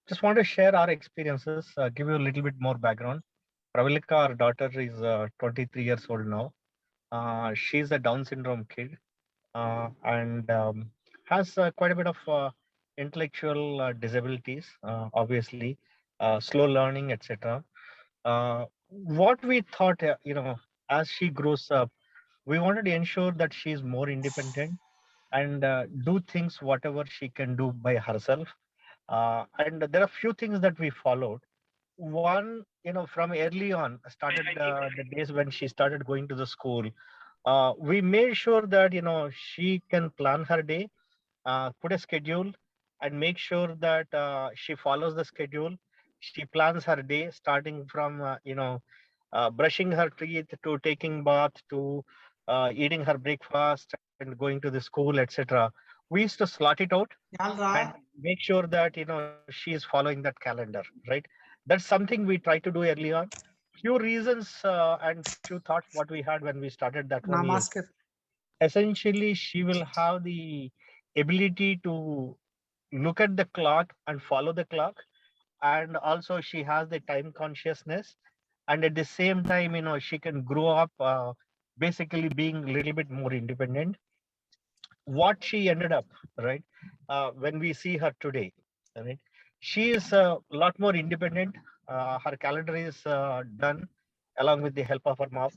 Just want to share our experiences, give you a little bit more background. Pravalika, our daughter, is 23 years old now. She's a Down syndrome kid and has quite a bit of intellectual disabilities, obviously, slow learning, etc. What we thought, as she grows up, we wanted to ensure that she is more independent and do things whatever she can do by herself. And there are few things that we followed. One, from early on, started the days when she started going to the school. We made sure that she can plan her day, put a schedule, and make sure that she follows the schedule. She plans her day, starting from brushing her teeth to taking bath to eating her breakfast and going to the school, etc. We used to slot it out and Yalra. make sure that she is following that calendar, right? That's something we try to do early on. Few reasons and few thoughts what we had when we started that one is Namaskar. essentially she will have the ability to look at the clock and follow the clock, and also she has the time consciousness, and at the same time she can grow up basically being a little bit more independent. What she ended up, right? When we see her today, right? She is a lot more independent. Her calendar is done along with the help of her mom,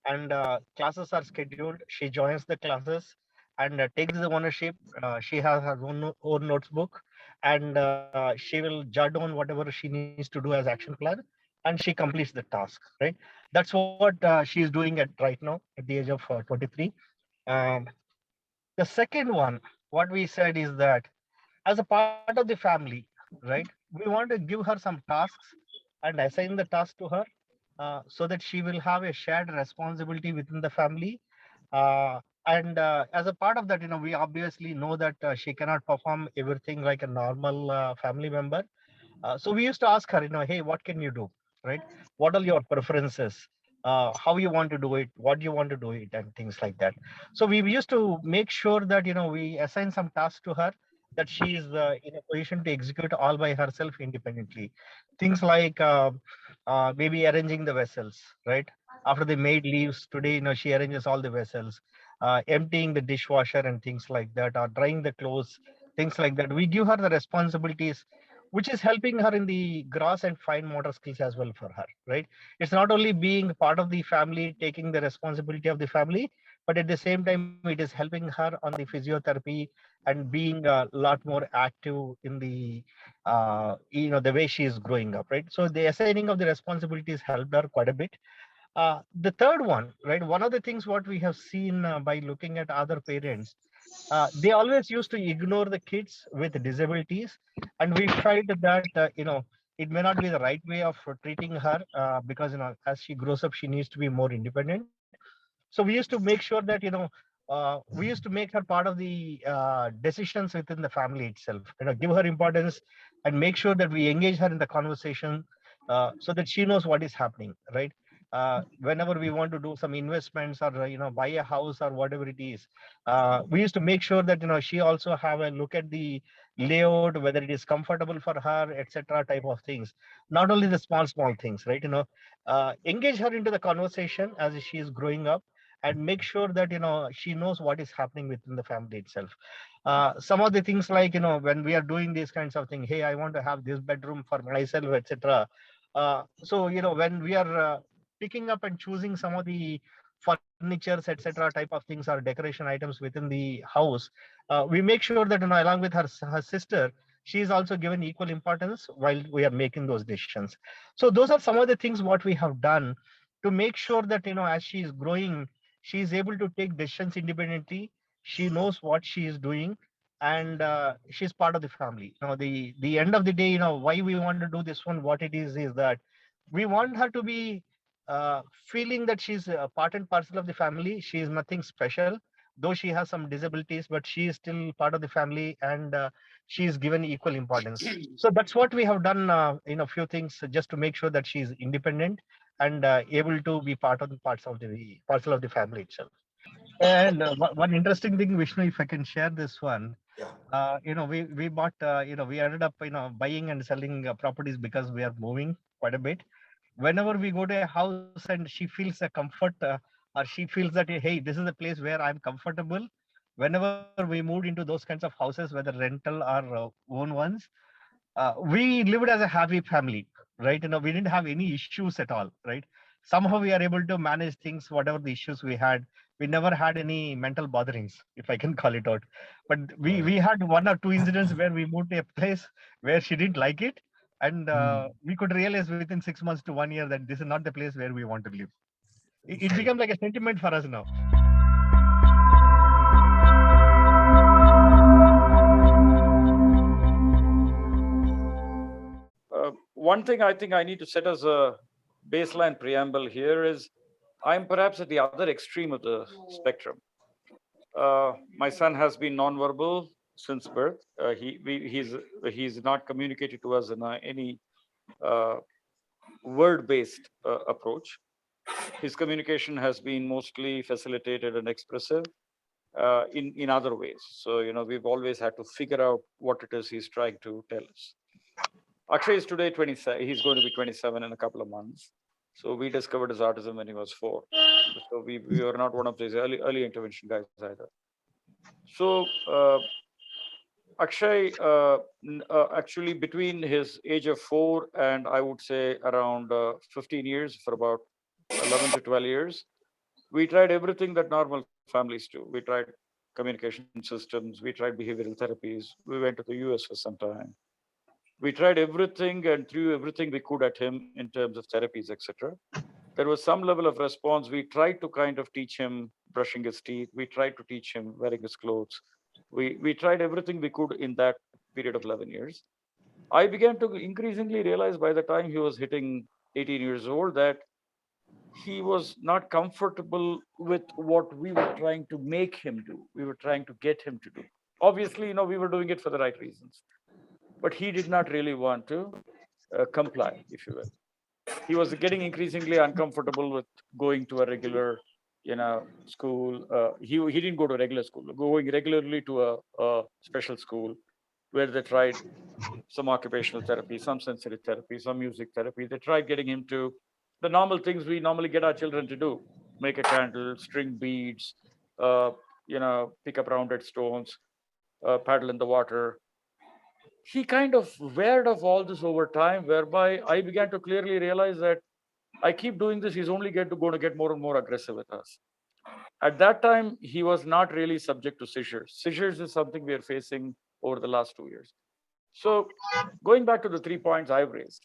and classes are scheduled. She joins the classes and takes the ownership. She has her own notebook, and she will jot down whatever she needs to do as action plan, and she completes the task. Right? That's what she is doing at right now at the age of 23. Um, the second one, what we said is that as a part of the family, right, we want to give her some tasks and assign the task to her so that she will have a shared responsibility within the family. And as a part of that, we obviously know that she cannot perform everything like a normal family member. So we used to ask her, hey, what can you do? Right? What are your preferences? How you want to do it? What you want to do it? And things like that. So we used to make sure that we assign some tasks to her that she is in a position to execute all by herself independently. Things like maybe arranging the vessels, right? After the maid leaves today, she arranges all the vessels, emptying the dishwasher and things like that, or drying the clothes, things like that. We give her the responsibilities which is helping her in the gross and fine motor skills as well for her, right? It's not only being part of the family, taking the responsibility of the family, but at the same time, it is helping her on the physiotherapy and being a lot more active in the way she is growing up, right? So the assigning of the responsibilities helped her quite a bit. The third one, right? One of the things what we have seen by looking at other parents, they always used to ignore the kids with disabilities, and we felt that it may not be the right way of treating her because as she grows up, she needs to be more independent. So we used to make sure that we used to make her part of the decisions within the family itself. Give her importance and make sure that we engage her in the conversation so that she knows what is happening, right? Whenever we want to do some investments or buy a house or whatever it is, we used to make sure that she also have a look at the layout, whether it is comfortable for her, etc. type of things. Not only the small things, right? Engage her into the conversation as she is growing up, and make sure that she knows what is happening within the family itself. Some of the things like when we are doing these kinds of things, hey, I want to have this bedroom for myself, etc. So when we are picking up and choosing some of the furnitures, etc. type of things or decoration items within the house, we make sure that along with her sister, she is also given equal importance while we are making those decisions. So those are some of the things what we have done to make sure that as she is growing, she is able to take decisions independently. She knows what she is doing, and she's part of the family. The end of the day, why we want to do this one, what it is that we want her to be feeling that she's a part and parcel of the family. She is nothing special, though she has some disabilities, but she is still part of the family, and she is given equal importance. So that's what we have done in a few things just to make sure that she is independent and able to be part of the parcel of the family itself. And one interesting thing, Vishnu, if I can share this one, Yeah. We bought, we ended up, buying and selling properties because we are moving quite a bit. Whenever we go to a house and she feels a comfort, or she feels that, hey, this is a place where I'm comfortable. Whenever we moved into those kinds of houses, whether rental or own ones, we lived as a happy family, right? We didn't have any issues at all, right? Somehow we are able to manage things, whatever the issues we had. We never had any mental botherings, if I can call it out. But we Right. had one or two incidents where we moved to a place where she didn't like it, and Hmm. we could realize within 6 months to 1 year that this is not the place where we want to live. It Right. became like a sentiment for us now. One thing I think I need to set as a baseline preamble here is I'm perhaps at the other extreme of the spectrum. My son has been nonverbal since birth. He's not communicated to us in any uh, word-based approach. His communication has been mostly facilitated and expressive in other ways. So we've always had to figure out what it is he's trying to tell us. Akshay is today 27. He's going to be 27 in a couple of months. So we discovered his autism when he was 4. So we were not one of these early intervention guys either. So Akshay, actually between his age of 4 and I would say around 15 years, for about 11 to 12 years, we tried everything that normal families do. We tried communication systems, we tried behavioral therapies, we went to the US for some time. We tried everything and threw everything we could at him in terms of therapies, etc. There was some level of response. We tried to kind of teach him brushing his teeth. We tried to teach him wearing his clothes. We tried everything we could in that period of 11 years. I began to increasingly realize by the time he was hitting 18 years old that he was not comfortable with what we were trying to make him do. We were trying to get him to do. Obviously, we were doing it for the right reasons, but he did not really want to comply, if you will. He was getting increasingly uncomfortable with going to a regular, school. He didn't go to regular school. Going regularly to a special school where they tried some occupational therapy, some sensory therapy, some music therapy. They tried getting him to the normal things we normally get our children to do: make a candle, string beads, uh, pick up rounded stones, paddle in the water. He kind of weared off all this over time, whereby I began to clearly realize that I keep doing this, he's only going to get more and more aggressive with us. At that time, he was not really subject to seizures. Seizures is something we are facing over the last 2 years. So, going back to the 3 points I've raised,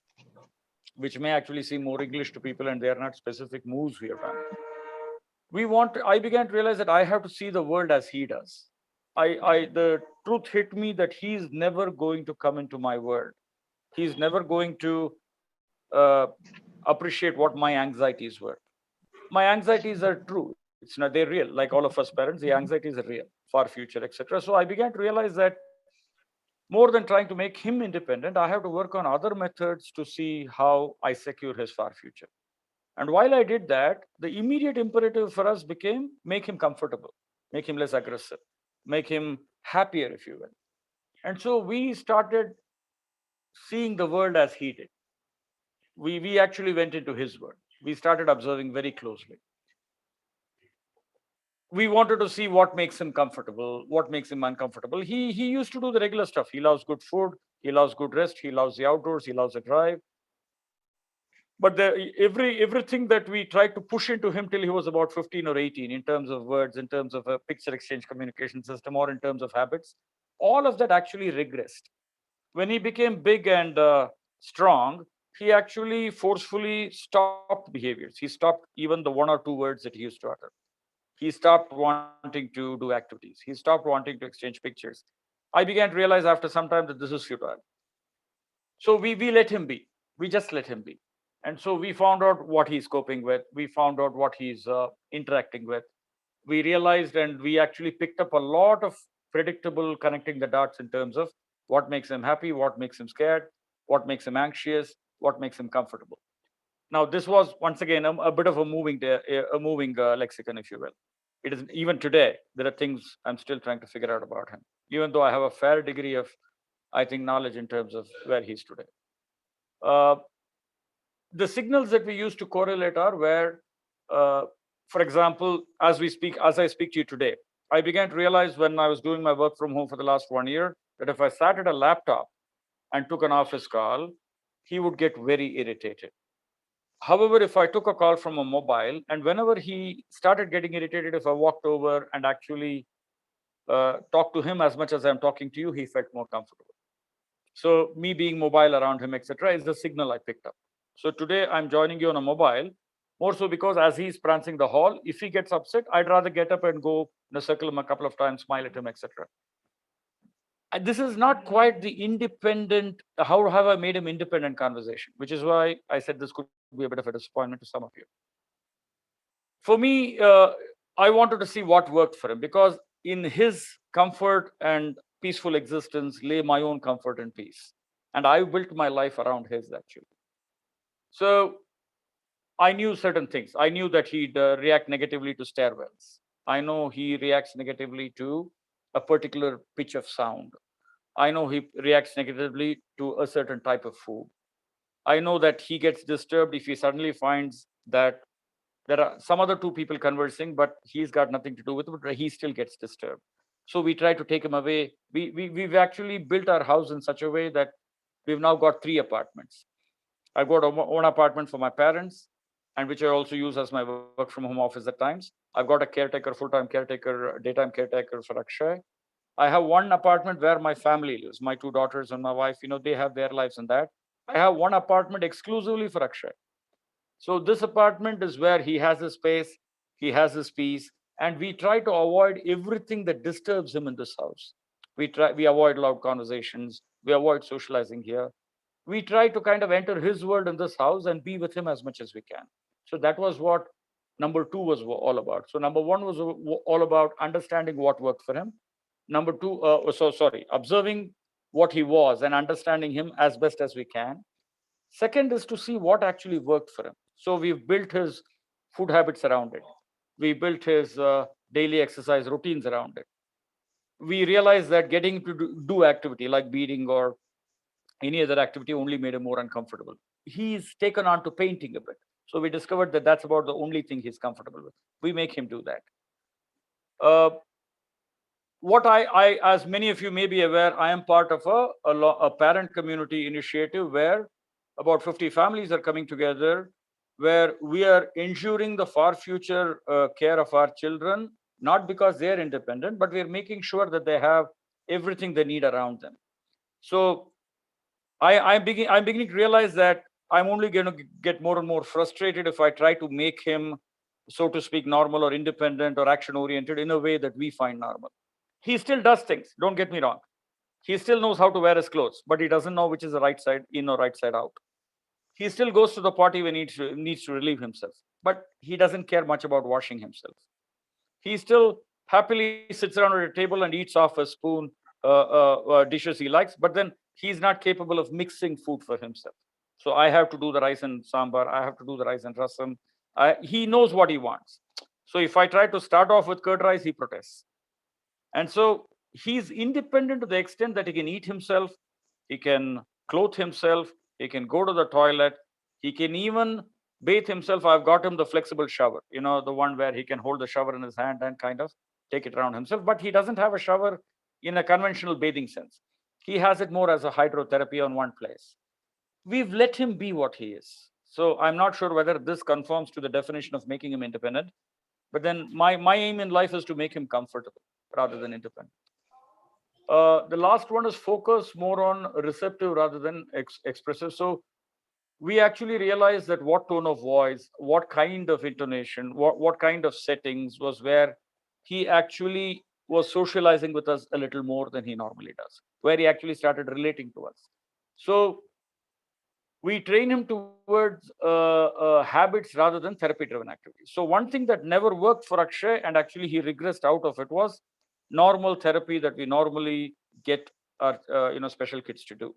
which may actually seem more English to people and they are not specific moves we have done. I began to realize that I have to see the world as he does. The truth hit me that he's never going to come into my world. He's never going to uh, appreciate what my anxieties were. My anxieties are true. It's not they're real. Like all of us parents, the anxieties are real, far future, etc. So I began to realize that more than trying to make him independent, I have to work on other methods to see how I secure his far future. And while I did that, the immediate imperative for us became make him comfortable, make him less aggressive, make him happier, if you will. And so we started seeing the world as he did. We actually went into his world. We started observing very closely. We wanted to see what makes him comfortable, what makes him uncomfortable. He used to do the regular stuff. He loves good food, he loves good rest, he loves the outdoors, he loves a drive. But everything that we tried to push into him till he was about 15 or 18 in terms of words, in terms of a picture exchange communication system, or in terms of habits, all of that actually regressed. When he became big and strong, he actually forcefully stopped behaviors. He stopped even the 1 or 2 words that he used to utter. He stopped wanting to do activities. He stopped wanting to exchange pictures. I began to realize after some time that this is futile. So we let him be. We just let him be. And so we found out what he's coping with. We found out what he's interacting with. We realized and we actually picked up a lot of predictable connecting the dots in terms of what makes him happy, what makes him scared, what makes him anxious, what makes him comfortable. Now, this was once again a bit of a moving lexicon, if you will. It is even today. There are things I'm still trying to figure out about him. even though I have a fair degree of, I think, knowledge in terms of where he's today. Uh, the signals that we use to correlate are where, uh, for example, as I speak to you today, I began to realize when I was doing my work from home for the last 1 year that if I sat at a laptop and took an office call, he would get very irritated. However, if I took a call from a mobile, and whenever he started getting irritated, if I walked over and actually talked to him as much as I'm talking to you, he felt more comfortable. So me being mobile around him, etc., is the signal I picked up. So today I'm joining you on a mobile, more so because as he's prancing the hall, if he gets upset, I'd rather get up and go in a circle him a couple of times, smile at him, etc. This is not quite the independent, how have I made him independent conversation, which is why I said this could be a bit of a disappointment to some of you. For me, I wanted to see what worked for him because in his comfort and peaceful existence lay my own comfort and peace. And I built my life around his actually. So I knew certain things. I knew that he'd react negatively to stairwells. I know he reacts negatively to a particular pitch of sound. I know he reacts negatively to a certain type of food. I know that he gets disturbed if he suddenly finds that there are some other two people conversing, but he's got nothing to do with it, but he still gets disturbed. So we try to take him away. We've actually built our house in such a way that we've now got 3 apartments. I've got one apartment for my parents, and which I also use as my work from home office at times. I've got a caretaker, full-time caretaker, daytime caretaker for Akshay. I have one apartment where my family lives, my 2 daughters and my wife, they have their lives in that. I have one apartment exclusively for Akshay. So this apartment is where he has his space, he has his peace, and we try to avoid everything that disturbs him in this house. We avoid loud conversations, we avoid socializing here. We try to kind of enter his world in this house and be with him as much as we can. So that was what number 2 was all about. So number 1 was all about understanding what worked for him. Number 2, observing what he was and understanding him as best as we can. Second is to see what actually worked for him. So we've built his food habits around it. We built his daily exercise routines around it. We realized that getting to do activity like beading or any other activity only made him more uncomfortable. He's taken on to painting a bit. So we discovered that that's about the only thing he's comfortable with. We make him do that. Uh, what as many of you may be aware, I am part of a parent community initiative where about 50 families are coming together, where we are ensuring the far future care of our children, not because they're independent, but we're making sure that they have everything they need around them. So I'm beginning to realize that I'm only going to get more and more frustrated if I try to make him, so to speak, normal or independent or action oriented in a way that we find normal. He still does things, don't get me wrong. He still knows how to wear his clothes, but he doesn't know which is the right side in or right side out. He still goes to the potty when he needs to relieve himself, but he doesn't care much about washing himself. He still happily sits around at a table and eats off a spoon dishes he likes, but then he's not capable of mixing food for himself. So I have to do the rice and sambar, I have to do the rice and rasam. He knows what he wants. So if I try to start off with curd rice, he protests. And so he's independent to the extent that he can eat himself, he can clothe himself, he can go to the toilet, he can even bathe himself. I've got him the flexible shower, the one where he can hold the shower in his hand and kind of take it around himself. But he doesn't have a shower in a conventional bathing sense. He has it more as a hydrotherapy on one place. We've let him be what he is. So I'm not sure whether this conforms to the definition of making him independent. But then my aim in life is to make him comfortable rather than independent. The last one is focus more on receptive rather than expressive. So we actually realized that what tone of voice, what kind of intonation, what kind of settings was where he actually was socializing with us a little more than he normally does, where he actually started relating to us. So we train him towards habits rather than therapy driven activities. So one thing that never worked for Akshay, and actually he regressed out of it, was normal therapy that we normally get our special kids to do.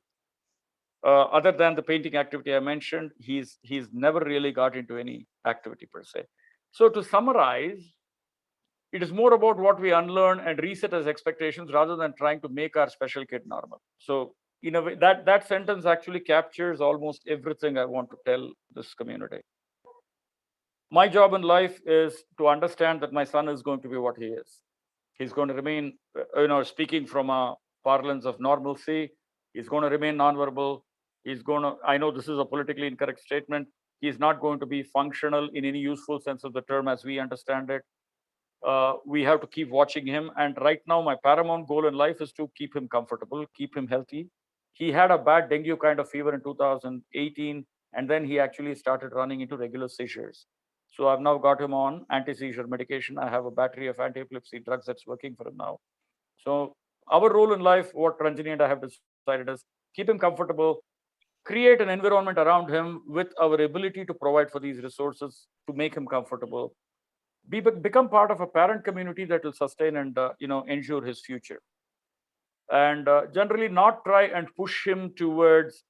Other than the painting activity I mentioned, he's never really got into any activity per se. So to summarize, It is more about what we unlearn and reset as expectations rather than trying to make our special kid normal. So, in a way, that sentence actually captures almost everything I want to tell this community. My job in life is to understand that my son is going to be what he is. He's going to remain, speaking from a parlance of normalcy, he's going to remain nonverbal. I know this is a politically incorrect statement. He's not going to be functional in any useful sense of the term as we understand it. We have to keep watching him. And right now, my paramount goal in life is to keep him comfortable, keep him healthy. He had a bad dengue kind of fever in 2018, and then he actually started running into regular seizures. So I've now got him on anti-seizure medication. I have a battery of anti-epilepsy drugs that's working for him now. So our role in life, what Ranjini and I have decided is keep him comfortable, create an environment around him with our ability to provide for these resources to make him comfortable, become part of a parent community that will sustain and ensure his future, and generally not try and push him towards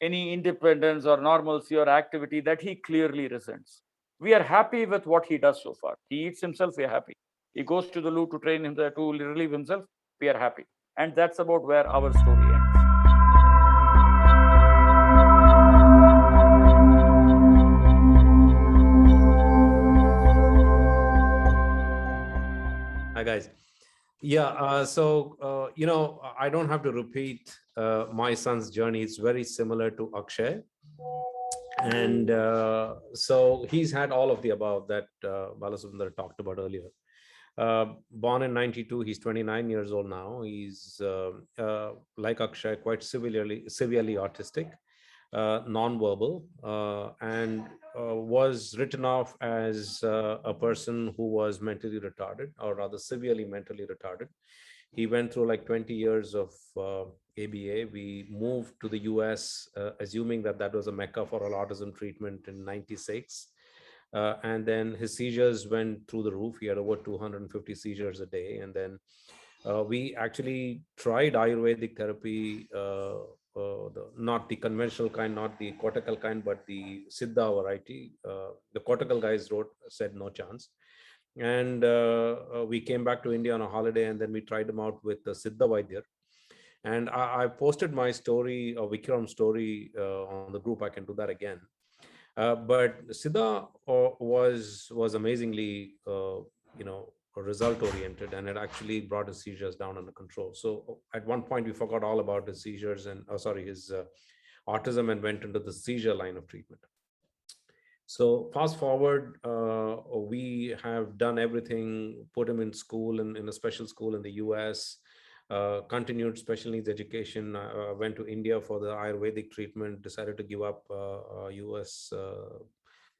any independence or normalcy or activity that he clearly resents. We are happy with what he does so far. He eats himself, we are happy. He goes to the loo to train him there to relieve himself, we are happy. And that's about where our story ends. Hi, guys. Yeah, I don't have to repeat my son's journey. It's very similar to Akshay. And so he's had all of the above that Balasundar talked about earlier. Born in 92, he's 29 years old now. He's like Akshay, quite severely autistic, non-verbal, and was written off as a person who was mentally retarded, or rather severely mentally retarded. He went through like 20 years of ABA. We moved to the US, assuming that that was a mecca for all autism treatment in 96. And then his seizures went through the roof. He had over 250 seizures a day. And then we actually tried Ayurvedic therapy, not the conventional kind, not the cortical kind, but the Siddha variety. The cortical guys said no chance. And we came back to India on a holiday, and then we tried them out with the Siddha Vaidya. And I posted my story, Vikram story, on the group. I can do that again. But Siddha was amazingly, result oriented, and it actually brought his seizures down under control. So at one point, we forgot all about his seizures and his autism, and went into the seizure line of treatment. So fast forward, we have done everything, put him in school, in a special school in the US, continued special needs education, went to India for the Ayurvedic treatment, decided to give up US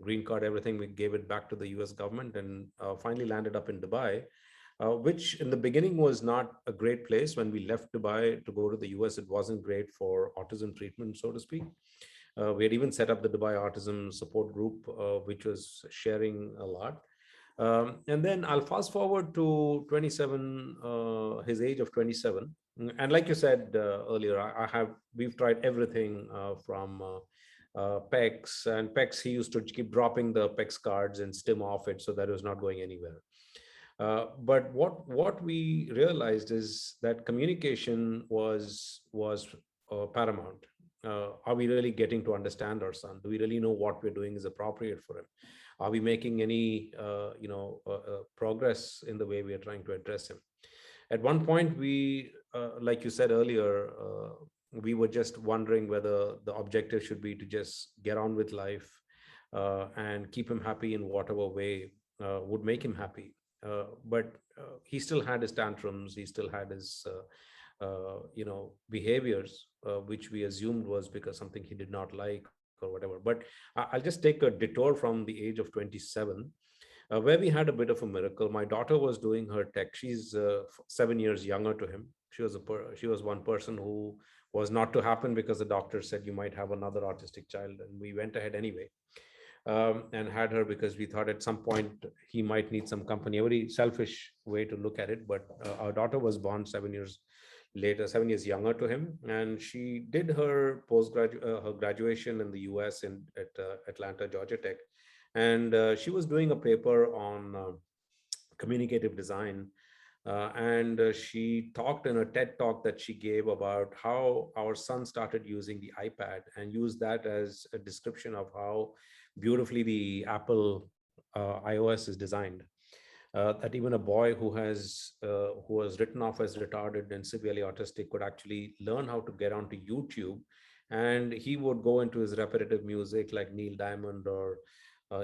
green card, everything. We gave it back to the US government, and finally landed up in Dubai, which in the beginning was not a great place. When we left Dubai to go to the US, it wasn't great for autism treatment, so to speak. We had even set up the Dubai Autism Support Group, which was sharing a lot. And then I'll fast forward to 27, his age of 27. And like you said earlier, we've tried everything from PECs and PECs. He used to keep dropping the PECs cards and stim off it, so that it was not going anywhere. But what we realized is that communication was paramount. Are we really getting to understand our son? Do we really know what we're doing is appropriate for him? Are we making any progress in the way we are trying to address him? At one point, we, like you said earlier, we were just wondering whether the objective should be to just get on with life and keep him happy in whatever way would make him happy. But he still had his tantrums. He still had his behaviors, which we assumed was because something he did not like or whatever. But I'll just take a detour from the age of 27, where we had a bit of a miracle. My daughter was doing her tech. She's 7 years younger to him. She was one person who was not to happen, because the doctor said you might have another autistic child, and we went ahead anyway. And had her because we thought at some point he might need some company. A very selfish way to look at it, but our daughter was born 7 years later, 7 years younger to him, and she did her her graduation in the US at Atlanta, Georgia Tech, and she was doing a paper on communicative design. And she talked in a TED talk that she gave about how our son started using the iPad and used that as a description of how beautifully the Apple iOS is designed. That even a boy who was written off as retarded and severely autistic could actually learn how to get onto YouTube, and he would go into his repetitive music like Neil Diamond or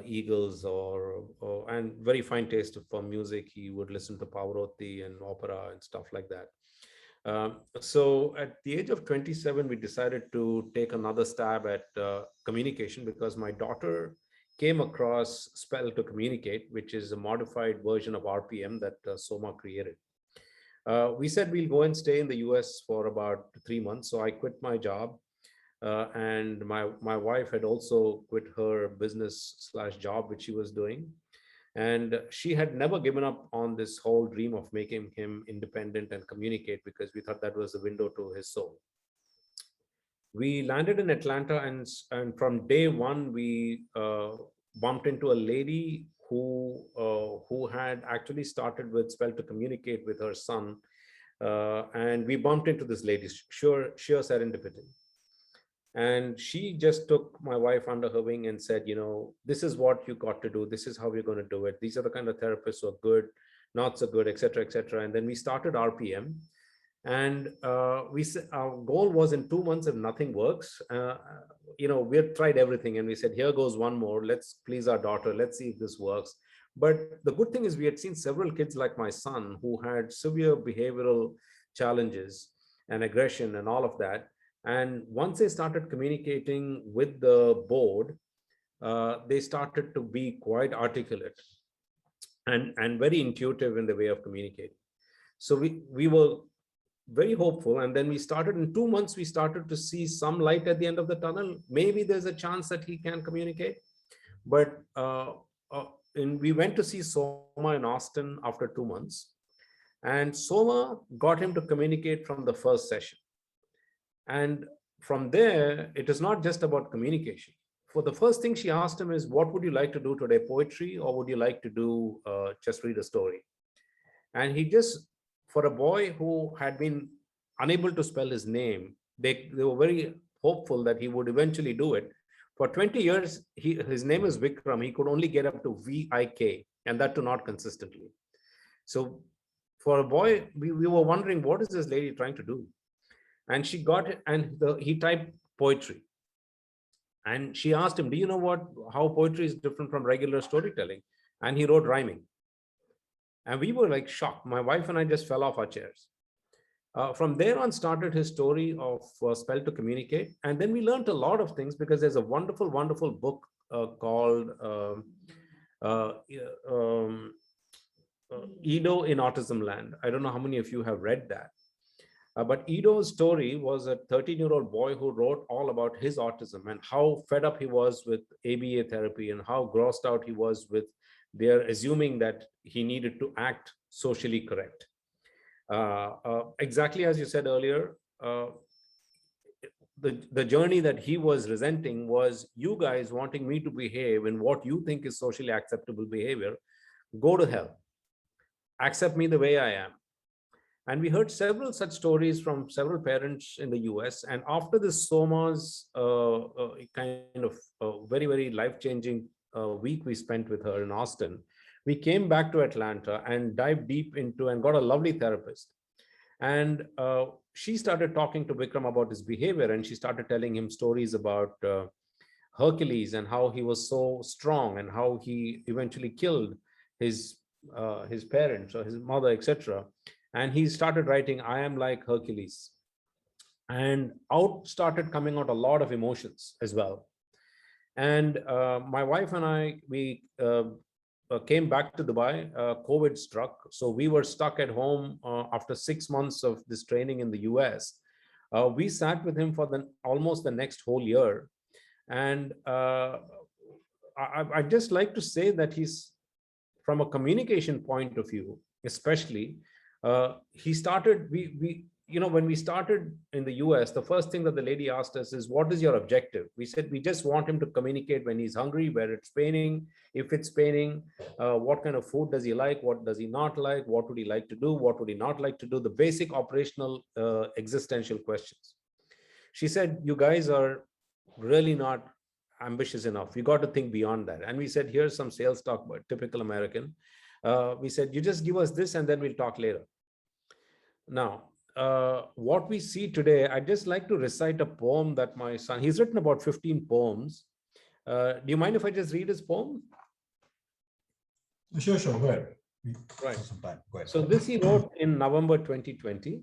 Eagles, or and very fine taste for music. He would listen to Pavarotti and opera and stuff like that. So at the age of 27, we decided to take another stab at communication, because my daughter came across Spell to Communicate, which is a modified version of RPM that Soma created. We said we'll go and stay in the US for about 3 months. So I quit my job, and my wife had also quit her business slash job, which she was doing. And she had never given up on this whole dream of making him independent and communicate, because we thought that was the window to his soul. We landed in Atlanta, and from day one, we bumped into a lady who had actually started with Spell to Communicate with her son. And we bumped into this lady, sheer serendipity. And she just took my wife under her wing and said, this is what you got to do. This is how we're going to do it. These are the kind of therapists who are good, not so good, etc., etc. And then we started RPM. And our goal was, in 2 months, if nothing works, we had tried everything. And we said, here goes one more. Let's please our daughter. Let's see if this works. But the good thing is we had seen several kids like my son who had severe behavioral challenges and aggression and all of that. And once they started communicating with the board, they started to be quite articulate and very intuitive in the way of communicating. So we were very hopeful. And then we started, in 2 months, we started to see some light at the end of the tunnel. Maybe there's a chance that he can communicate. But we went to see Soma in Austin after 2 months. And Soma got him to communicate from the first session. And from there, it is not just about communication. For the first thing she asked him is, what would you like to do today, poetry, or would you like to do just read a story? And he just, for a boy who had been unable to spell his name, they were very hopeful that he would eventually do it. For 20 years, his name is Vikram. He could only get up to VIK, and that too not consistently. So for a boy, we were wondering, what is this lady trying to do? And she got it, and he typed poetry. And she asked him, do you know how poetry is different from regular storytelling? And he wrote rhyming. And we were like shocked. My wife and I just fell off our chairs. From there on started his story of Spell to Communicate. And then we learned a lot of things, because there's a wonderful, wonderful book called Edo in Autism Land. I don't know how many of you have read that. But Edo's story was a 13-year-old boy who wrote all about his autism and how fed up he was with ABA therapy and how grossed out he was with their assuming that he needed to act socially correct. Exactly as you said earlier, the journey that he was resenting was you guys wanting me to behave in what you think is socially acceptable behavior. Go to hell. Accept me the way I am. And we heard several such stories from several parents in the US. And after this Soma's kind of very, very life-changing week we spent with her in Austin, we came back to Atlanta and dived deep into and got a lovely therapist. And she started talking to Vikram about his behavior, and she started telling him stories about Hercules and how he was so strong and how he eventually killed his parents or his mother, etc. And he started writing, I am like Hercules. And out started coming out a lot of emotions as well. And my wife and I, we came back to Dubai. COVID struck. So we were stuck at home after 6 months of this training in the US. We sat with him for almost the next whole year. And I'd just like to say that he's, from a communication point of view, especially, he started, when we started in the US, the first thing that the lady asked us is, what is your objective? We said, we just want him to communicate when he's hungry, where it's paining, if it's paining, what kind of food does he like, what does he not like, what would he like to do, what would he not like to do, the basic operational existential questions. She said, you guys are really not ambitious enough. You got to think beyond that. And we said, here's some sales talk, but typical American. We said, you just give us this and then we'll talk later. Now, what we see today, I'd just like to recite a poem that my son, he's written about 15 poems. Do you mind if I just read his poem? Sure, go ahead. Right. Some time. Go ahead. So this he wrote in November 2020.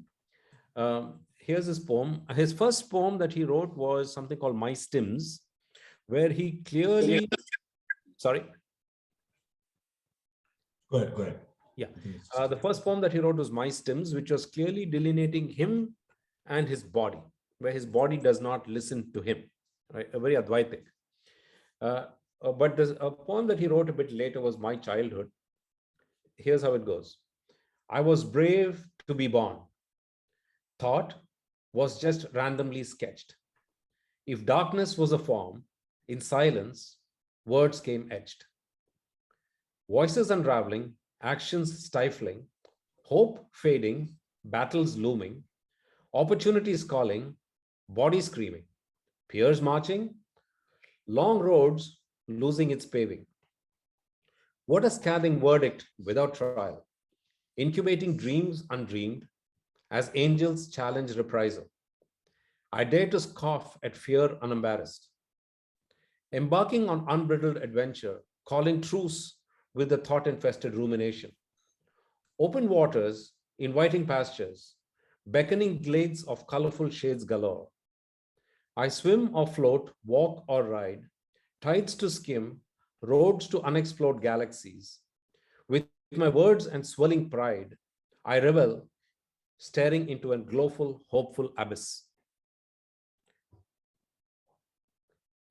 Here's his poem. His first poem that he wrote was something called My Stims, where he clearly, sorry. Go ahead. Yeah. The first poem that he wrote was My Stims, which was clearly delineating him and his body, where his body does not listen to him, right? A very Advaitic. But a poem that he wrote a bit later was My Childhood. Here's how it goes. I was brave to be born. Thought was just randomly sketched. If darkness was a form, in silence, words came etched. Voices unraveling, actions stifling, hope fading, battles looming, opportunities calling, body screaming, peers marching, long roads losing its paving. What a scathing verdict without trial, incubating dreams undreamed as angels challenge reprisal. I dare to scoff at fear unembarrassed, embarking on unbridled adventure, calling truce with the thought-infested rumination. Open waters, inviting pastures, beckoning glades of colorful shades galore. I swim or float, walk or ride, tides to skim, roads to unexplored galaxies. With my words and swelling pride, I revel, staring into a glowful, hopeful abyss.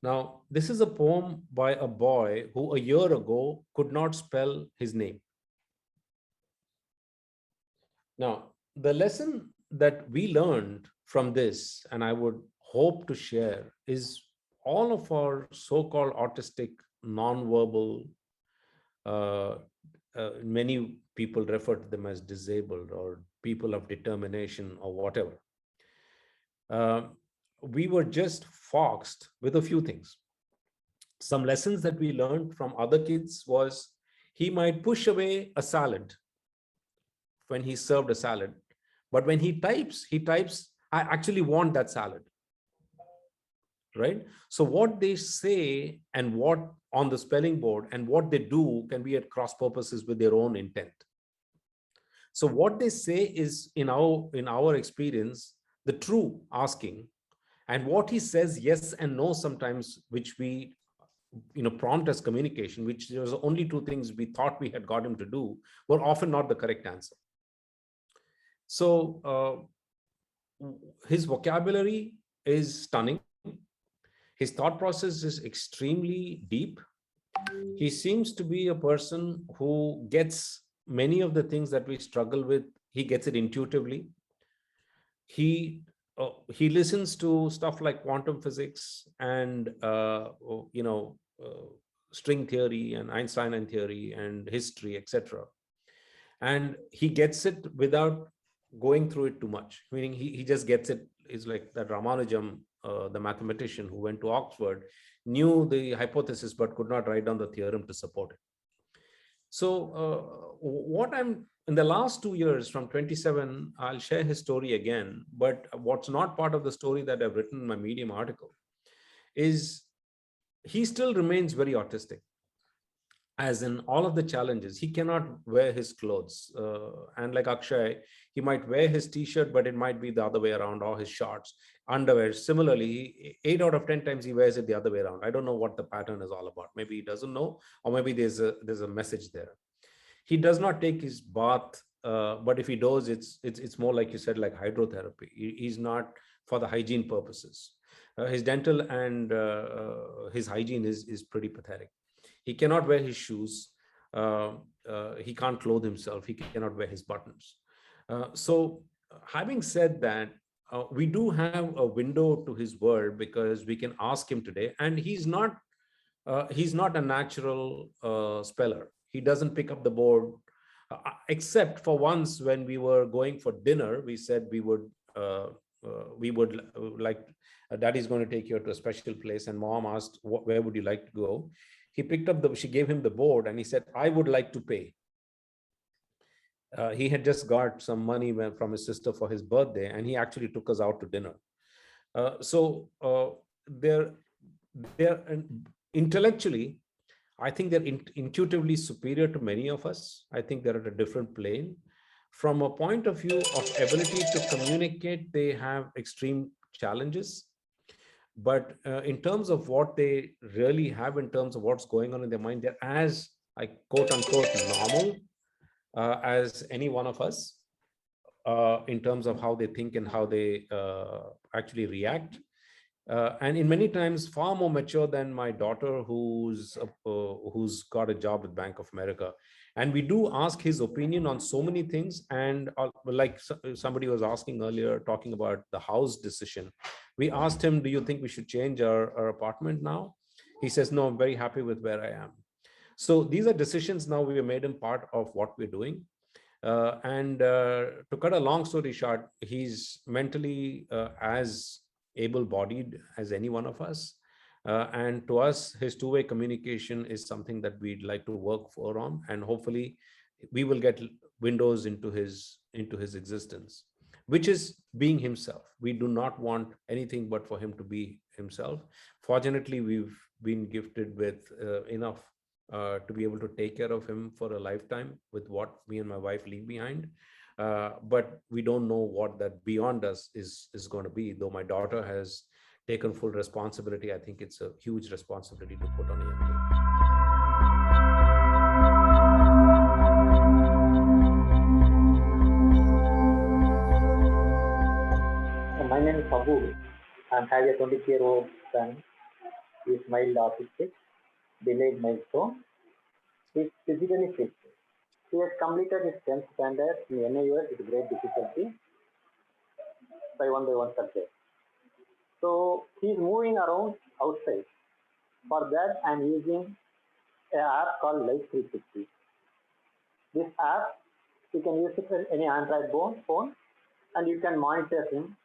Now, this is a poem by a boy who a year ago could not spell his name. Now, the lesson that we learned from this, and I would hope to share, is all of our so-called autistic, non-verbal, many people refer to them as disabled or people of determination or whatever. We were just foxed with a few things. Some lessons that we learned from other kids was he might push away a salad when he served a salad, but when he types, I actually want that salad, right? So what they say and what on the spelling board and what they do can be at cross purposes with their own intent. So what they say is, in our experience, the true asking, and what he says yes and no sometimes, which we prompt as communication, which there was only two things we thought we had got him to do, were often not the correct answer. So his vocabulary is stunning. His thought process is extremely deep. He seems to be a person who gets many of the things that we struggle with. He gets it intuitively. He listens to stuff like quantum physics and string theory and Einsteinian theory and history, etc. And he gets it without going through it too much. Meaning he just gets it. It's like that Ramanujam, the mathematician who went to Oxford, knew the hypothesis but could not write down the theorem to support it. So what I'm in the last 2 years from 27, I'll share his story again. But what's not part of the story that I've written in my Medium article is he still remains very autistic. As in all of the challenges, he cannot wear his clothes. And like Akshay, he might wear his t-shirt, but it might be the other way around, or his shorts, underwear. Similarly, 8 out of 10 times he wears it the other way around. I don't know what the pattern is all about. Maybe he doesn't know, or maybe there's a message there. He does not take his bath, but if he does, it's more like you said, like hydrotherapy. He's not for the hygiene purposes. His dental and his hygiene is pretty pathetic. He cannot wear his shoes. He can't clothe himself. He cannot wear his buttons. So having said that, we do have a window to his world because we can ask him today, and he's not a natural speller. He doesn't pick up the board, except for once when we were going for dinner. We said like, daddy's going to take you to a special place, and mom asked, where would you like to go? He picked up she gave him the board, and he said, I would like to pay. He had just got some money from his sister for his birthday, and he actually took us out to dinner. So they're intellectually, I think they're intuitively superior to many of us. I think they're at a different plane. From a point of view of ability to communicate, they have extreme challenges. But in terms of what they really have, in terms of what's going on in their mind, they're as, I quote unquote, normal as any one of us in terms of how they think and how they actually react. And in many times far more mature than my daughter, who's got a job with Bank of America. And we do ask his opinion on so many things. And like somebody was asking earlier, talking about the house decision, we asked him, do you think we should change our apartment now? He says, no, I'm very happy with where I am. So these are decisions now we have made him part of what we're doing. And to cut a long story short, he's mentally as able-bodied as any one of us. And to us, his two-way communication is something that we'd like to work for on, and hopefully we will get windows into his existence, which is being himself. We do not want anything but for him to be himself. Fortunately, we've been gifted with enough to be able to take care of him for a lifetime with what me and my wife leave behind. But we don't know what that beyond us is going to be. Though my daughter has taken full responsibility, I think it's a huge responsibility to put on a young lady. My name is Abu. I have a 20-year-old son. He is mild autistic, delayed milestone. He is physically fit. He has completed his 10th standard in NIUS with great difficulty by one subject. So he is moving around outside. For that, I am using an app called Life 360. This app, you can use it with any Android phone, and you can monitor him.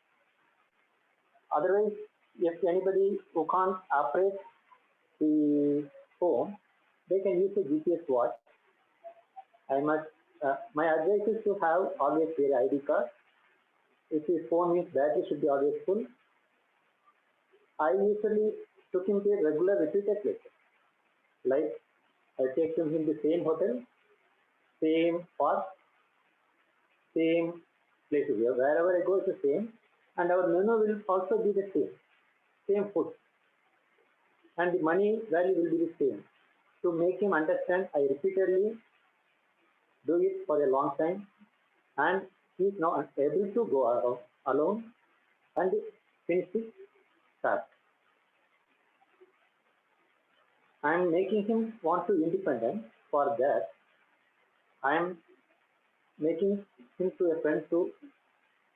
Otherwise, if anybody who can't operate the phone, they can use a GPS watch. My advice is to have always carry ID card. If his phone means battery should be always full. I usually took him to a regular repeated places. Like I take him in the same hotel, same park, same places. Wherever I go, it's the same. And our menu will also be the same food. And the money value will be the same. To make him understand, I repeatedly do it for a long time, and he is now able to go alone and finish his task. I am making him want to independent. For that, I am making him to a friend to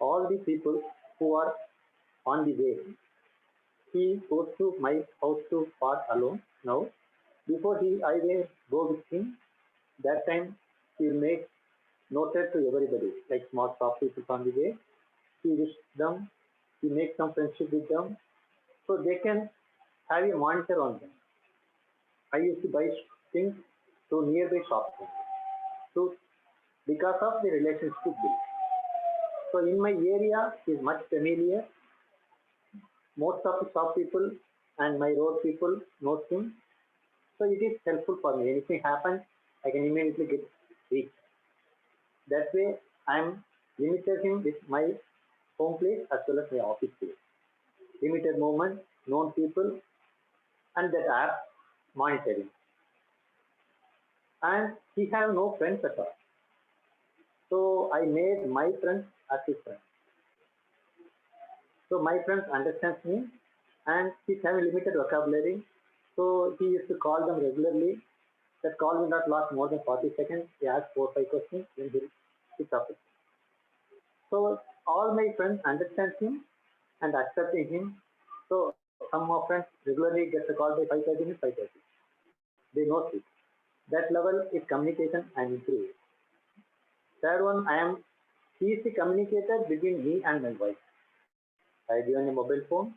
all the people who are on the way. He goes to my house to park alone now. Before I will go with him, that time he will make noted to everybody, like small shop people on the way. He wish them, he makes some friendship with them, so they can have a monitor on them. I used to buy things to nearby shops, so because of the relationship built. So in my area is much familiar. Most of the shop people and my road people know him. So it is helpful for me. Anything happens, I can immediately get reached. That way, I am limited him with my home place as well as my office place. Limited movement, known people, and that app monitoring. And he have no friends at all. So I made my friends as his friends. So my friends understands me, and he's having limited vocabulary. So he used to call them regularly. That call will not last more than 40 seconds. He asks 4 or 5 questions, then he'll pick up it. So all my friends understand him and accepting him. So some of friends regularly get the call by 5:30 means 5:30. They know it. That level is communication and improve. Third one, he is the communicator between me and my wife. I give him a mobile phone.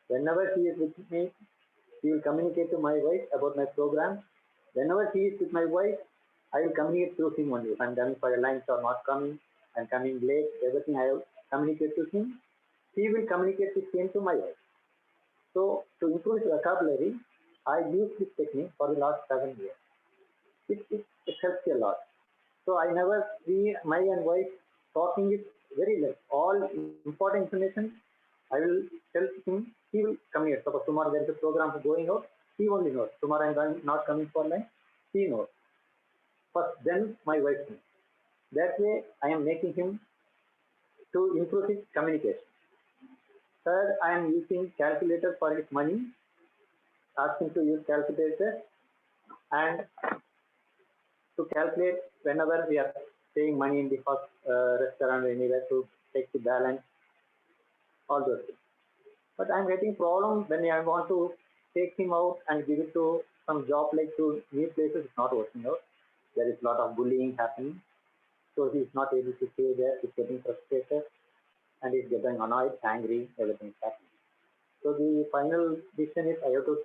Whenever he is with me, he will communicate to my wife about my program. Whenever he is with my wife, I will communicate through him only. If I'm coming for a lunch or not coming, I'm coming late, everything I will communicate to him. He will communicate the same to my wife. So to improve his vocabulary, I use this technique for the last 7 years. It helps a lot. So I never see my and wife talking is very less. All important information I will tell him, he will communicate. Suppose tomorrow there is a program going out, he only knows. Tomorrow I'm not coming for lunch, he knows. First, then my wife knows. That way I am making him to improve his communication. Third, I am using calculator for his money, asking to use calculator and to calculate whenever we are paying money in the first restaurant or anywhere to take the balance, all those things. But I'm getting problem when I want to take him out and give it to some job like to new places. It's not working out. There is a lot of bullying happening. So he's not able to stay there. He's getting frustrated and he's getting annoyed, angry, everything is happening. So the final decision is I have to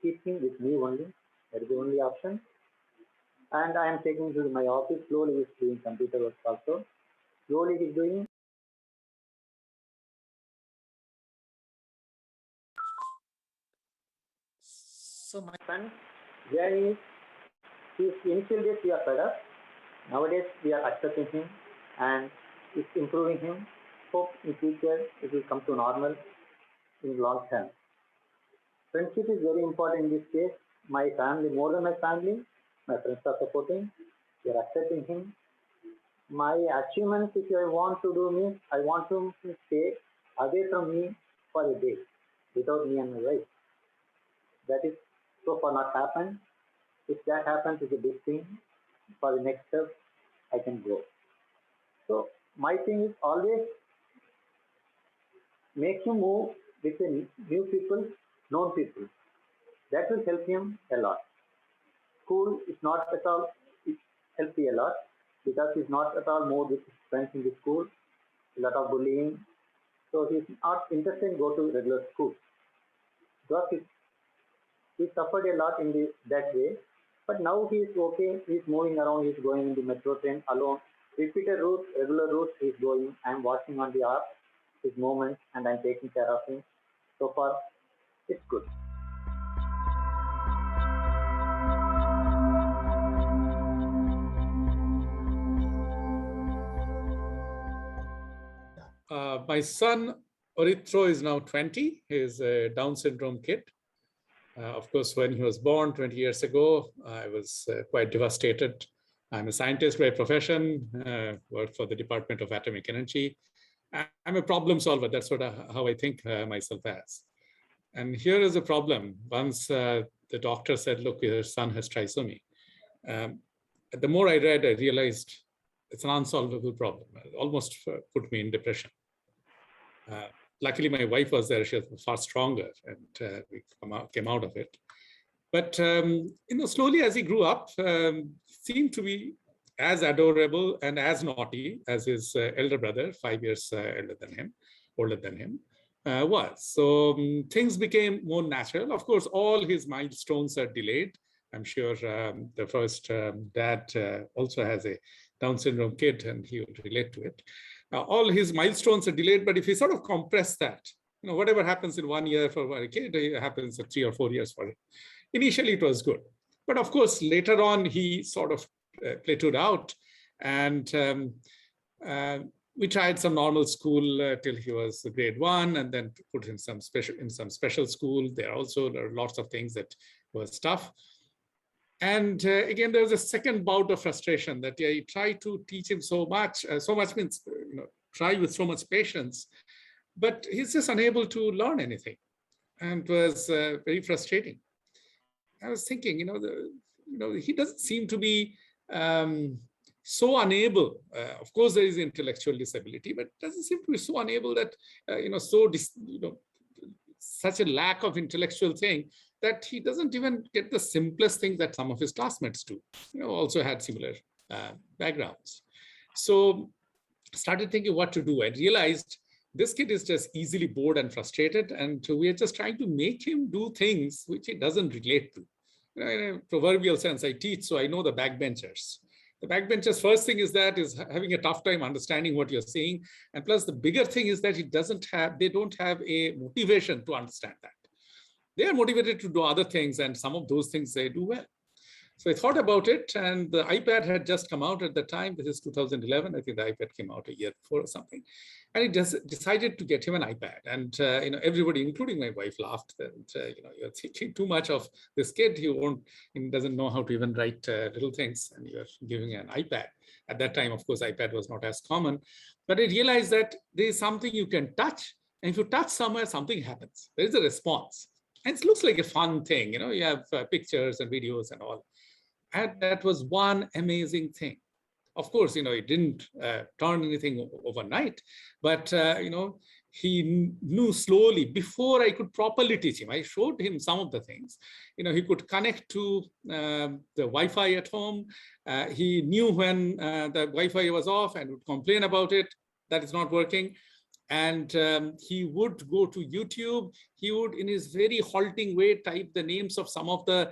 keep him with me only. That is the only option. And I am taking him to my office. Slowly he's doing computer work also. Slowly he's doing. So my son, journey is initial days we are fed up. Nowadays we are accepting him and it's improving him. Hope in future it will come to normal in long term. Friendship is very important in this case. My family, more than my family, my friends are supporting. They are accepting him. My achievements, if I want to do means I want him to stay away from me for a day without me and my wife. That is so far not happened. If that happens, it's a big thing. For the next step, I can go. So my thing is always make him move with the new people, known people. That will help him a lot. School is not at all, it helps me a lot because he's not at all moved with his friends in the school, a lot of bullying. So he's not interested in go to regular school. Because he suffered a lot in that way. But now he is okay, he's moving around, he's going in the metro train alone. Repeated routes, regular routes, he's going. I'm watching on the app, his movements, and I'm taking care of him. So far, it's good. My son, Orithro, is now 20. He's a Down syndrome kid. Of course, when he was born 20 years ago, I was quite devastated. I'm a scientist by profession, work for the Department of Atomic Energy. I'm a problem solver. That's how I think myself as. And here is a problem. Once the doctor said, look, your son has trisomy. The more I read, I realized it's an unsolvable problem. It almost put me in depression. Luckily, my wife was there. She was far stronger, and we came out of it. But slowly as he grew up, seemed to be as adorable and as naughty as his elder brother, 5 years older than him, was. So things became more natural. Of course, all his milestones are delayed. I'm sure the first dad also has a Down syndrome kid, and he would relate to it. All his milestones are delayed, but if you sort of compress that, whatever happens in 1 year for a kid, it happens in 3 or 4 years for him. Initially, it was good. But of course, later on, he sort of plateaued out. And we tried some normal school till he was grade 1, and then put him in some special school. There are lots of things that was tough. And again, there was a second bout of frustration that I tried to teach him so much. So much means, try with so much patience, but he's just unable to learn anything. And it was very frustrating. I was thinking, he doesn't seem to be so unable. Of course, there is intellectual disability, but doesn't seem to be so unable that, such a lack of intellectual thing that he doesn't even get the simplest things that some of his classmates do, also had similar backgrounds. So started thinking what to do. I realized this kid is just easily bored and frustrated, and we are just trying to make him do things which he doesn't relate to. In a proverbial sense, I teach, so I know the backbenchers. The backbenchers' first thing is having a tough time understanding what you're saying. And plus, the bigger thing is that they don't have a motivation to understand that. They are motivated to do other things, and some of those things they do well. So I thought about it, and the iPad had just come out at the time. This is 2011. I think the iPad came out a year before or something. And he decided to get him an iPad. And everybody, including my wife, laughed that you're thinking too much of this kid. He doesn't know how to even write little things, and you're giving an iPad. At that time, of course, iPad was not as common. But I realized that there is something you can touch, and if you touch somewhere, something happens. There is a response. And it looks like a fun thing. You have pictures and videos and all. And that was one amazing thing. Of course, it didn't turn anything overnight, but, he knew slowly before I could properly teach him. I showed him some of the things. He could connect to the Wi-Fi at home. He knew when the Wi-Fi was off and would complain about it, that it's not working. And he would go to YouTube. He would, in his very halting way, type the names of some of the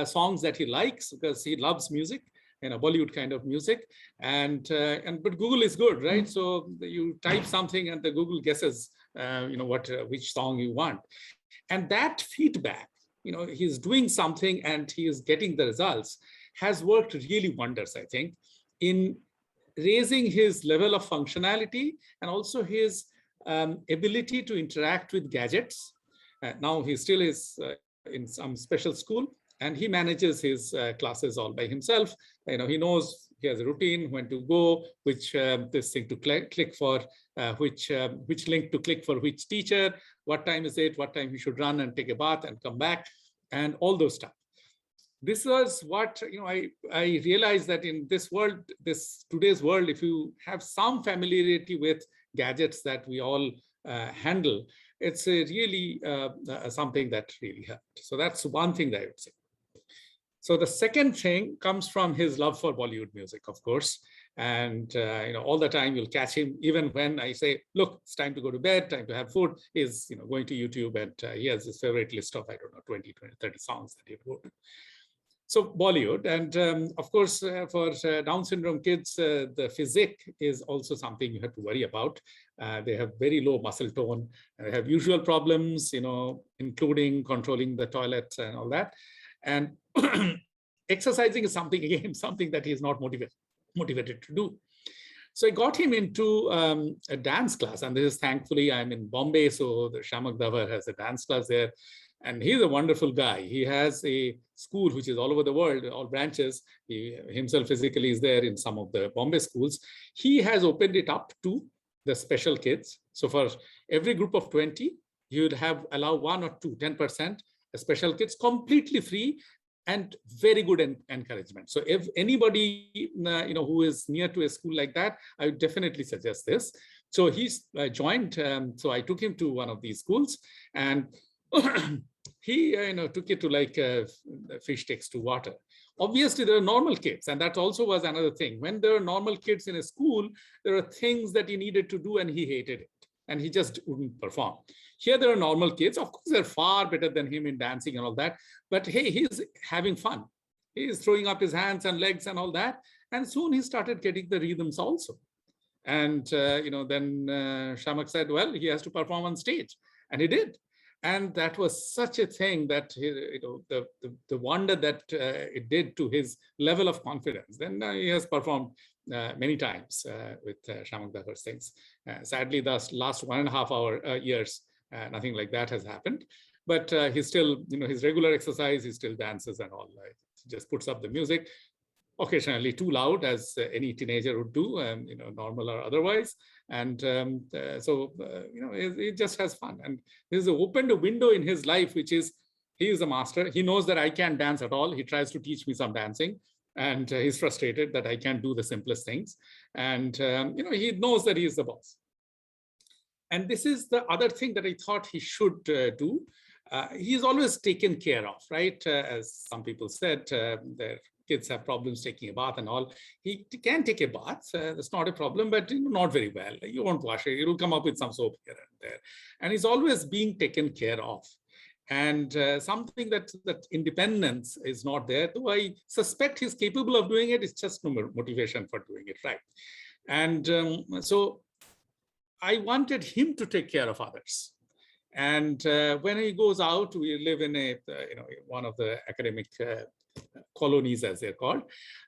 songs that he likes, because he loves music, Bollywood kind of music. But Google is good, right? So you type something and the Google guesses, which song you want. And that feedback, he's doing something and he is getting the results, has worked really wonders, I think, in raising his level of functionality and also his ability to interact with gadgets. Now he still is in some special school, and he manages his classes all by himself. He knows he has a routine, when to go, which this thing to click for, which link to click for which teacher, what time is it, what time he should run and take a bath and come back, and all those stuff. This was what I realized, that in this world, today's world, if you have some familiarity with gadgets that we all handle, it's really something that really helped. So that's one thing that I would say. So the second thing comes from his love for Bollywood music, of course. And all the time you'll catch him, even when I say, look, it's time to go to bed, time to have food, he's going to YouTube, and he has his favorite list of, 20, 30 songs that he wrote. So Bollywood, and of course, for Down syndrome kids, the physique is also something you have to worry about. They have very low muscle tone. They have usual problems, including controlling the toilet and all that. And exercising is something, again, something that he is not motivated to do. So I got him into a dance class, and this is, thankfully, I'm in Bombay, so the Shamak Davar has a dance class there. And he's a wonderful guy. He has a school which is all over the world, all branches. He himself physically is there in some of the Bombay schools. He has opened it up to the special kids. So for every group of 20, you'd allow 1 or 2, 10% special kids, completely free and very good encouragement. So if anybody who is near to a school like that, I would definitely suggest this. So he's joined. So I took him to one of these schools, and he took it to like fish takes to water. Obviously, there are normal kids, and that also was another thing. When there are normal kids in a school, there are things that he needed to do, and he hated it, and he just wouldn't perform. Here, there are normal kids. Of course, they're far better than him in dancing and all that. But hey, he's having fun. He's throwing up his hands and legs and all that. And soon he started getting the rhythms also. And then Shamak said, well, he has to perform on stage, and he did. And that was such a thing that the wonder that it did to his level of confidence. Then he has performed many times with Shamak Davar's things. Sadly, the last 1.5 years, nothing like that has happened. But he still, his regular exercise, he still dances and all. He just puts up the music, occasionally too loud, as any teenager would do, normal or otherwise. And he just has fun. And this has opened a window in his life, which is, he is a master. He knows that I can't dance at all. He tries to teach me some dancing. and he's frustrated that I can't do the simplest things. And he knows that he is the boss. And this is the other thing that I thought he should do. He's always taken care of, right? As some people said, their kids have problems taking a bath and all. He can take a bath, that's not a problem, but not very well. You won't wash it, it will come up with some soap here and there. And he's always being taken care of. And something that independence is not there, though I suspect he's capable of doing it, it's just no motivation for doing it, right? And so I wanted him to take care of others. And when he goes out, we live in a, one of the academic colonies, as they're called.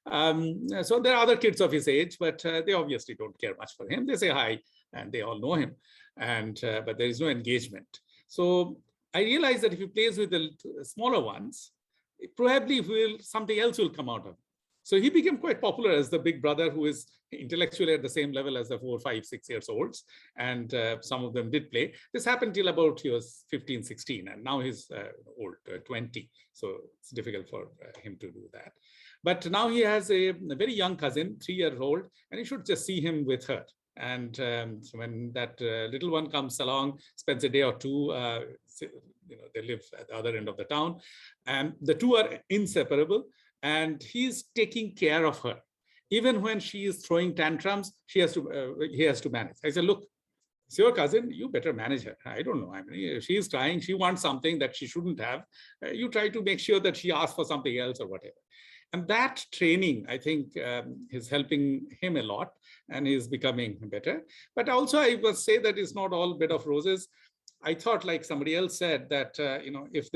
So there are other kids of his age, but they obviously don't care much for him. They say hi, and they all know him, and but there is no engagement. So I realized that if he plays with the smaller ones, probably something else will come out of it. So he became quite popular as the big brother who is intellectually at the same level as the 4, 5, 6 years olds. And some of them did play. This happened till about he was 15, 16, and now he's old, 20. So it's difficult for him to do that. But now he has a very young cousin, 3-year-old, and you should just see him with her. And so when that little one comes along, spends a day or two, they live at the other end of the town, and the two are inseparable. And he's taking care of her. Even when she is throwing tantrums, he has to manage. I said, look, it's your cousin, you better manage her. I don't know. I mean, she is trying, she wants something that she shouldn't have. You try to make sure that she asks for something else or whatever. And that training, I think, is helping him a lot, and he's becoming better. But also, I must say that it's not all bed of roses. I thought, like somebody else said, that if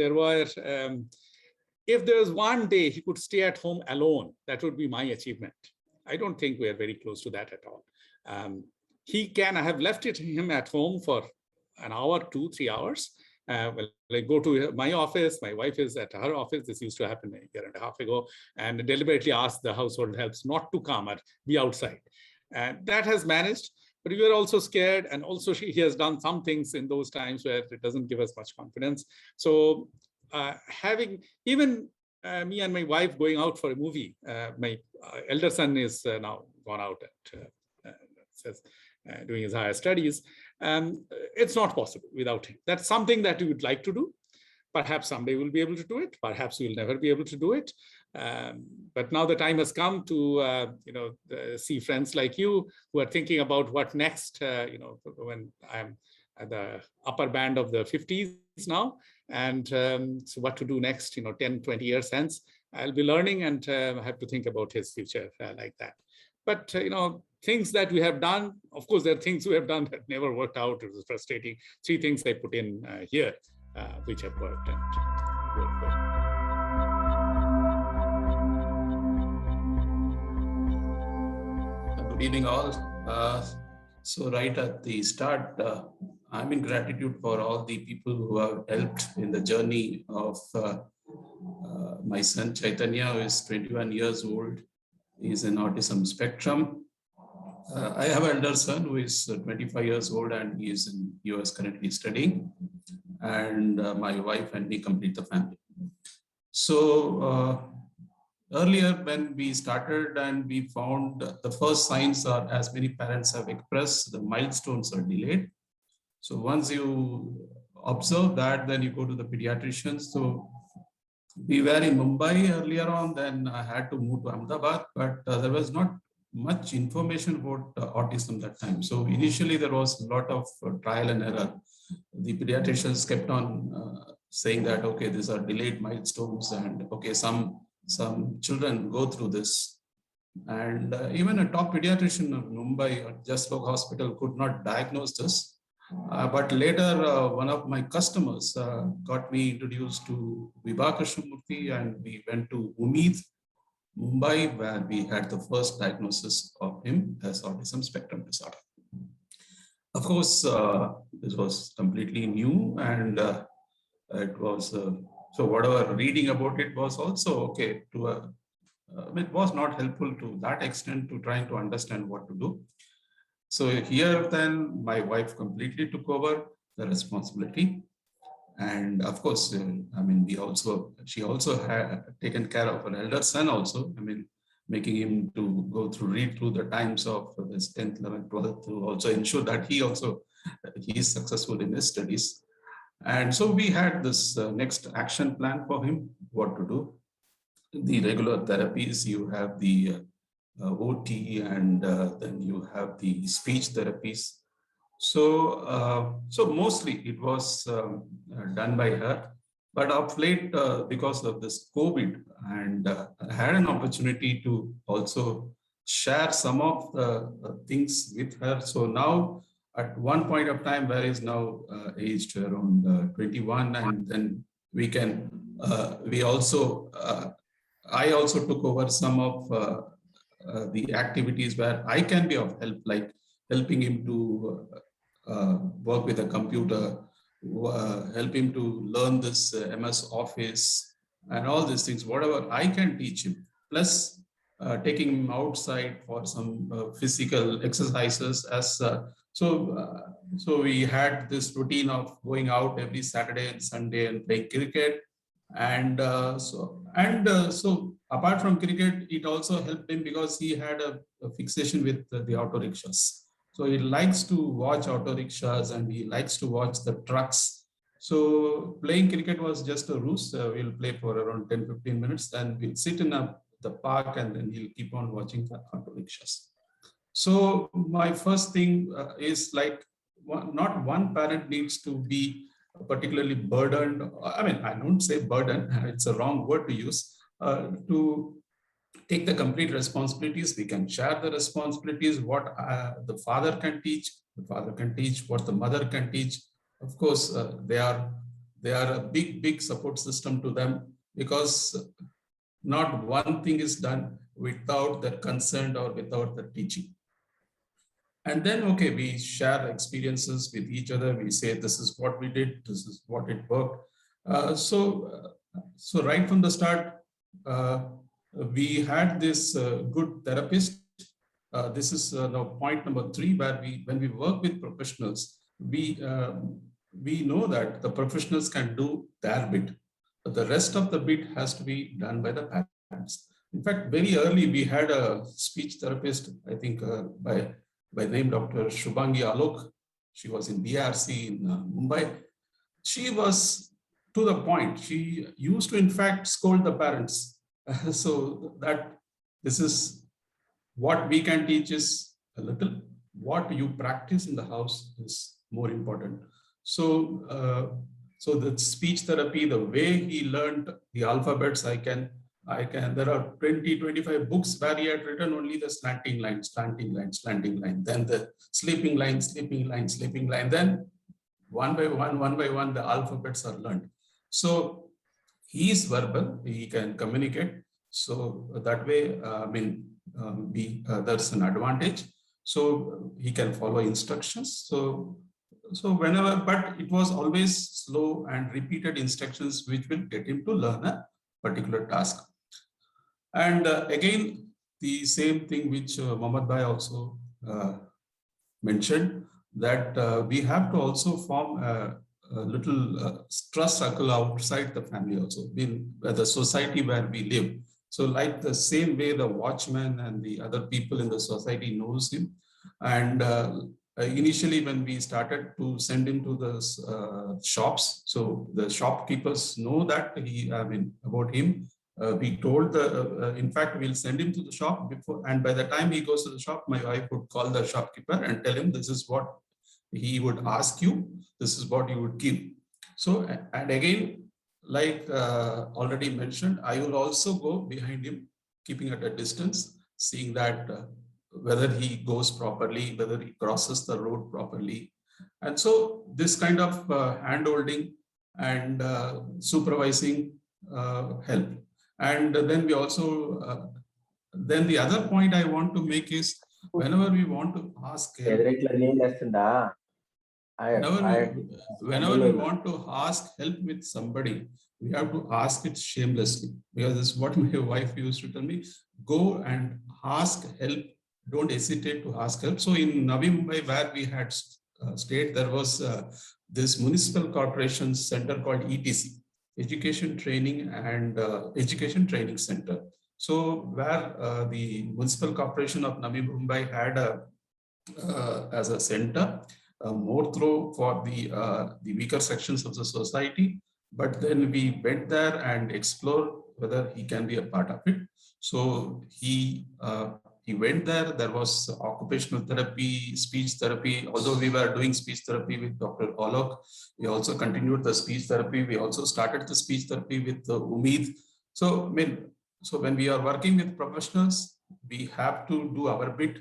there was one day he could stay at home alone, that would be my achievement. I don't think we are very close to that at all. I have left him at home for an hour, 2, 3 hours. Well, I go to my office, my wife is at her office. This used to happen a year and a half ago, and deliberately asked the household helps not to come or be outside. And that has managed, but we were also scared. And also he has done some things in those times where it doesn't give us much confidence. So having even me and my wife going out for a movie, my elder son is now gone out at doing his higher studies. It's not possible without him. That's something that we would like to do. Perhaps someday we'll be able to do it. Perhaps we'll never be able to do it. But now the time has come to see friends like you who are thinking about what next. When I'm at the upper band of the 50s now, and so what to do next, 10, 20 years hence, I'll be learning and have to think about his future like that. But, things that we have done, of course, there are things we have done that never worked out. It was frustrating. 3 things I put in here, which have worked and worked well. Good evening, all. So right at the start, I'm in gratitude for all the people who have helped in the journey of my son Chaitanya, who is 21 years old. He's in autism spectrum. I have an elder son who is 25 years old, and he is in US currently studying. And my wife and me complete the family. So earlier when we started and we found the first signs are, as many parents have expressed, the milestones are delayed. So once you observe that, then you go to the pediatrician. So we were in Mumbai earlier on, then I had to move to Ahmedabad, but there was not much information about autism that time. So initially there was a lot of trial and error. The pediatricians kept on saying that, okay, these are delayed milestones, and okay, some children go through this. And even a top pediatrician of Mumbai, Jaslok Hospital, could not diagnose this. But later, one of my customers got me introduced to Vibha Krishnamurthy, and we went to Umeed, Mumbai, where we had the first diagnosis of him as autism spectrum disorder. Of course, this was completely new, and it was, so whatever reading about it was also okay to it was not helpful to that extent to trying to understand what to do. So here then my wife completely took over the responsibility. And of course, she also had taken care of her elder son also. making him to read through the times of this 10th, 11th, 12th, to also ensure that he is successful in his studies. And so we had this next action plan for him, what to do. The regular therapies, you have the OT, and then you have the speech therapies. So, so mostly it was done by her. But of late, because of this COVID, and I had an opportunity to also share some of the things with her. So now, at one point of time, where is now aged around 21, and then we can, we also, I also took over some of the activities where I can be of help, like helping him to work with a computer, help him to learn this MS Office and all these things, whatever I can teach him, plus taking him outside for some physical exercises. So we had this routine of going out every Saturday and Sunday and playing cricket. And so apart from cricket, it also helped him because he had a fixation with the auto rickshaws. So he likes to watch auto rickshaws and he likes to watch the trucks. So playing cricket was just a ruse. We'll play for around 10-15 minutes, then we'll sit in the park, and then he'll keep on watching the auto rickshaws. So my first thing is like, not one parent needs to be particularly burdened. I mean, I don't say burden, it's a wrong word to use, to take the complete responsibilities. We can share the responsibilities, what the father can teach, what the mother can teach. Of course, they are a big support system to them, because not one thing is done without the consent or without the teaching. And then, okay, we share experiences with each other. We say, this is what we did, this is what it worked. So right from the start, we had this good therapist. This is now point number 3, where when we work with professionals, we know that the professionals can do their bit, but the rest of the bit has to be done by the parents. In fact, very early, we had a speech therapist, I think by name Dr. Shubhangi Alok. She was in BRC in Mumbai. She was to the point. She used to, in fact, scold the parents. So that this is what we can teach is a little. What you practice in the house is more important. So, so the speech therapy, the way he learned the alphabets, there are 20-25 books where he had written only the slanting line, then the sleeping line, then one by one, the alphabets are learned. So he is verbal, he can communicate. So that way, there's an advantage. So he can follow instructions. So whenever, but it was always slow and repeated instructions which will get him to learn a particular task. And again, the same thing which Mohammad Bhai also mentioned, that we have to also form a little trust circle outside the family also, in the society where we live. So like the same way the watchman and the other people in the society knows him. And initially when we started to send him to the shops, so the shopkeepers know that about him. We told in fact, we'll send him to the shop before, and by the time he goes to the shop, my wife would call the shopkeeper and tell him, this is what he would ask you, this is what you would give. So, and again, like already mentioned, I will also go behind him, keeping at a distance, seeing that whether he goes properly, whether he crosses the road properly. And so this kind of hand-holding and supervising help. And then we also, then the other point I want to make is, whenever we want to ask help, whenever we want to ask help with somebody, we have to ask it shamelessly, because this is what my wife used to tell me: go and ask help, don't hesitate to ask help. So in Navi Mumbai, where we had stayed, there was this municipal corporation center called ETC, Education Training and Education Training Center. So where the Municipal Corporation of Navi Mumbai had as a center, more through for the weaker sections of the society. But then we went there and explored whether he can be a part of it. So he went there. There was occupational therapy, speech therapy. Although we were doing speech therapy with Dr. Olok, we also continued the speech therapy. We also started the speech therapy with Umeed. So, so when we are working with professionals, we have to do our bit,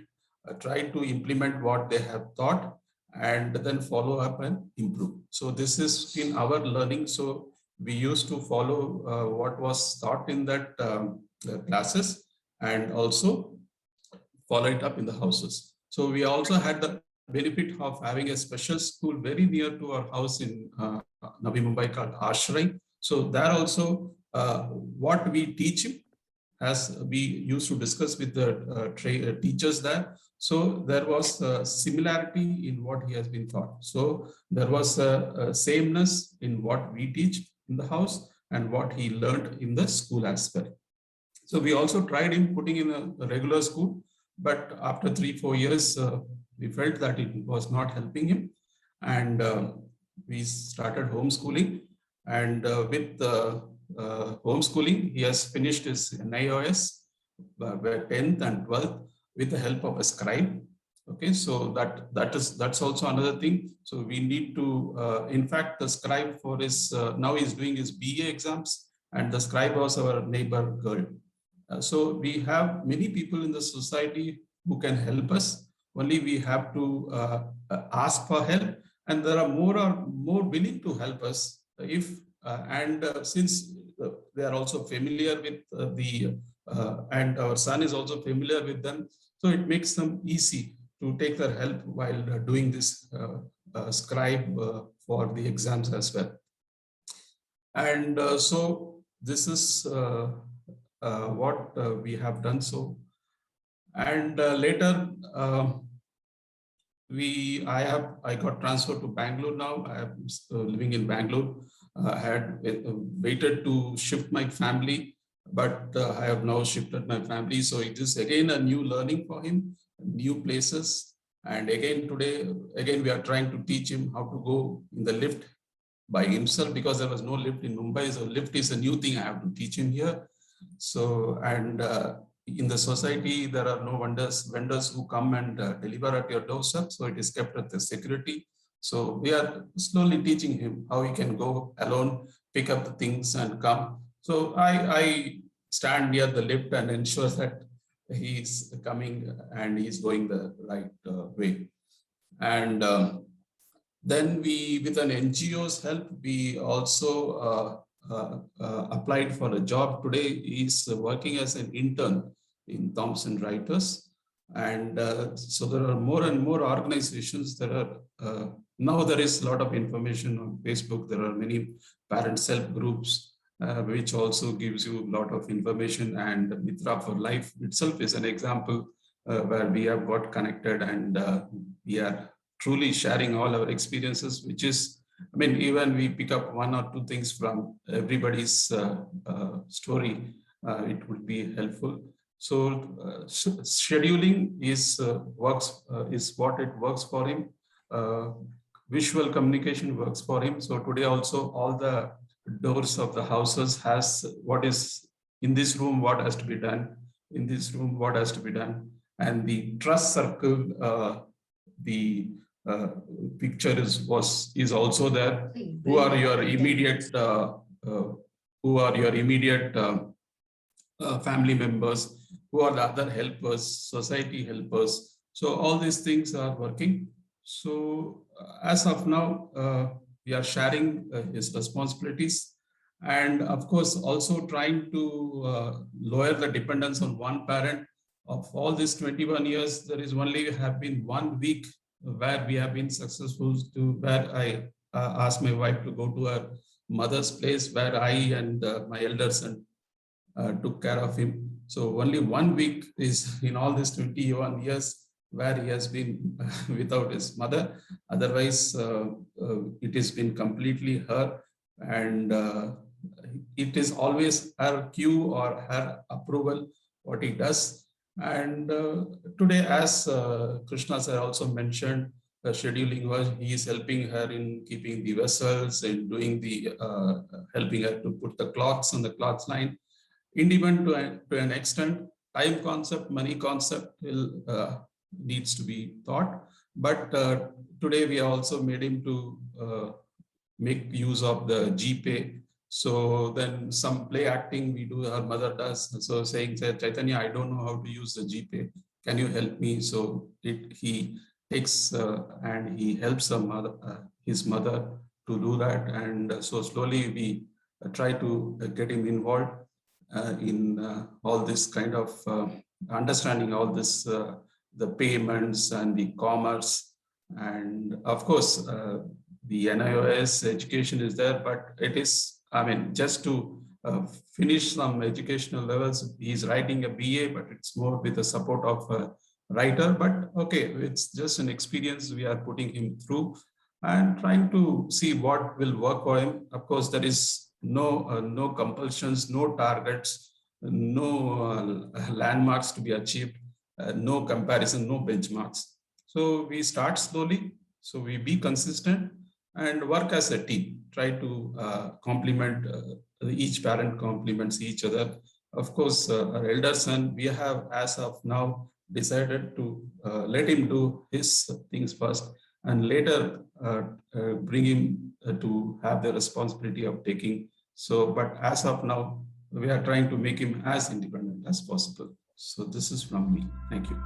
try to implement what they have taught, and then follow up and improve. So this is in our learning. So we used to follow what was taught in that classes, and also follow it up in the houses. So we also had the benefit of having a special school very near to our house in Navi Mumbai called Ashray. So there also what we teach him, as we used to discuss with the teachers there. So there was a similarity in what he has been taught. So there was a sameness in what we teach in the house and what he learned in the school as well. So we also tried him putting in a regular school, but after 3-4 years, we felt that it was not helping him. And we started homeschooling. And with homeschooling, he has finished his NIOS, 10th and 12th, with the help of a scribe. Okay, so that's also another thing. So we need to, in fact, the scribe for his, now he's doing his BA exams, and the scribe was our neighbor girl. So we have many people in the society who can help us. Only we have to ask for help, and there are more willing to help us if since they are also familiar with and our son is also familiar with them, so it makes them easy to take their help while doing this scribe for the exams as well. And so this is what we have done so. And later I got transferred to Bangalore now. I am living in Bangalore. I had waited to shift my family, but I have now shifted my family. So it is again a new learning for him, new places. And again today, we are trying to teach him how to go in the lift by himself, because there was no lift in Mumbai. So lift is a new thing I have to teach him here. So, and in the society, there are no vendors who come and deliver at your doorstep. So it is kept at the security. So we are slowly teaching him how he can go alone, pick up the things and come. So I stand near the lift and ensure that he is coming and he is going the right way. And then we, with an NGO's help, we also applied for a job. Today he's working as an intern in Thomson Reuters. And so there are more and more organizations. There are now there is a lot of information on Facebook. There are many parent self groups, which also gives you a lot of information. And Mitra for Life itself is an example where we have got connected, and we are truly sharing all our experiences, which is, I mean, even we pick up 1 or 2 things from everybody's story, it would be helpful. So scheduling is what it works for him. Visual communication works for him. So today also all the doors of the houses has what is in this room, what has to be done, in this room, what has to be done. And the trust circle, the picture is also there. Who are your immediate family members? Who are the other helpers, society helpers? So all these things are working. So as of now, we are sharing his responsibilities, and of course also trying to lower the dependence on one parent. Of all these 21 years, there is only have been 1 week where we have been successful, to where I asked my wife to go to her mother's place, where I and my elder son took care of him. So only 1 week is in all these 21 years where he has been without his mother. Otherwise, it has been completely her. And it is always her cue or her approval what he does. And today, as Krishna sir also mentioned, scheduling was, he is helping her in keeping the vessels and doing the helping her to put the clocks on the clocks line. Independent to an extent, time concept, money concept will needs to be thought. But today we also made him to make use of the GPay. So then some play acting we do, her mother does. So saying, Chaitanya, I don't know how to use the GPay. Can you help me? So he takes and he helps his mother to do that. And so slowly we try to get him involved in all this kind of understanding all this, the payments and the commerce. And of course, the NIOS education is there, but it is, I mean, just to finish some educational levels. He's writing a BA, but it's more with the support of a writer. But okay, it's just an experience we are putting him through and trying to see what will work for him. Of course, there is no compulsions, no targets, no landmarks to be achieved, no comparison, no benchmarks. So we start slowly. So we be consistent and work as a team, try to complement, each parent complements each other. Of course, our elder son, we have as of now decided to let him do his things first and later bring him to have the responsibility of taking. So, but as of now, we are trying to make him as independent as possible. So this is from me. Thank you.